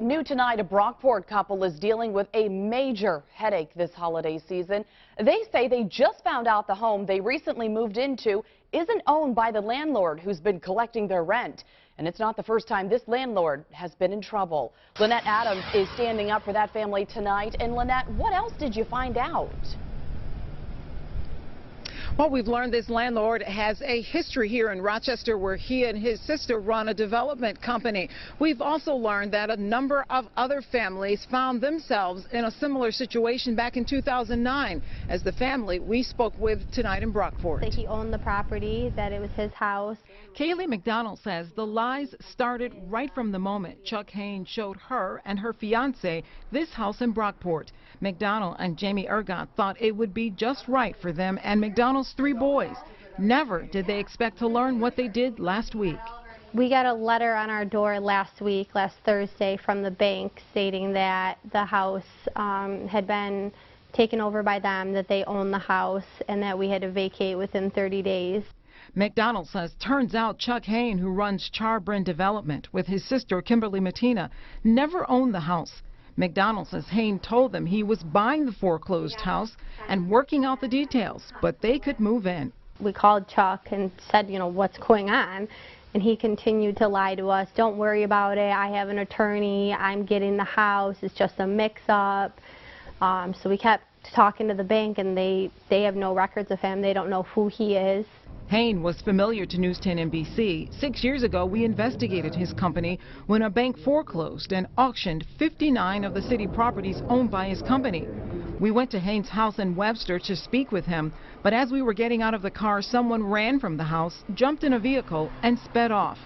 New tonight, a Brockport couple is dealing with a major headache this holiday season. They say they just found out the home they recently moved into isn't owned by the landlord who's been collecting their rent. And it's not the first time this landlord has been in trouble. Lynette Adams is standing up for that family tonight. And Lynette, what else did you find out? Well, we've learned this landlord has a history here in Rochester where he and his sister run a development company. We've also learned that a number of other families found themselves in a similar situation back in 2009 as the family we spoke with tonight in Brockport. That he owned the property, that it was his house. Kaylee McDonald says the lies started right from the moment Chuck Haynes showed her and her fiance this house in Brockport. McDonald and Jamie Ergot thought it would be just right for them and McDonald's 3 boys. Never did they expect to learn what they did last week. We got a letter on our door last Thursday, from the bank stating that the house had been taken over by them, that they own the house, and that we had to vacate within 30 days. McDonald says turns out Chuck Haynes, who runs Charbrin Development with his sister Kimberly Matina, never owned the house. McDonald says Haynes told them he was buying the foreclosed house and working out the details, but they could move in. We called Chuck and said, you know, what's going on? And he continued to lie to us. Don't worry about it. I have an attorney. I'm getting the house. It's just a mix-up. So we kept talking to the bank, and they have no records of him. They don't know who he is. Haynes was familiar to News 10 NBC. 6 years ago, we investigated his company when a bank foreclosed and auctioned 59 of the city properties owned by his company. We went to Haynes' house in Webster to speak with him, but as we were getting out of the car, someone ran from the house, jumped in a vehicle, and sped off.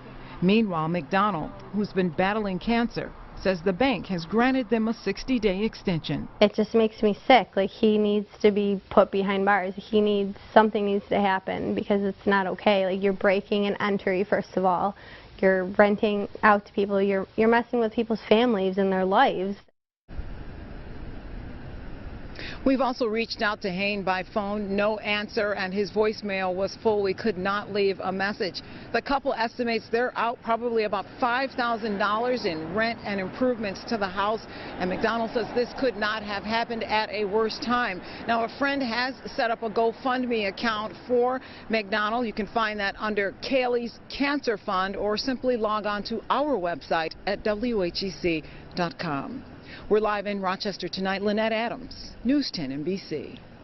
Meanwhile, McDonald, who's been battling cancer, says the bank has granted them a 60-day extension. It just makes me sick. Like, he needs to be put behind bars. Something needs to happen, because it's not okay. Like, you're breaking an entry, first of all. You're renting out to people. You're messing with people's families and their lives. We've also reached out to Haynes by phone, no answer, and his voicemail was full. We could not leave a message. The couple estimates they're out probably about $5,000 in rent and improvements to the house, and McDonald says this could not have happened at a worse time. Now, a friend has set up a GoFundMe account for McDonald. You can find that under Kaylee's Cancer Fund, or simply log on to our website at WHEC.com. We're live in Rochester tonight. Lynette Adams, News 10 NBC.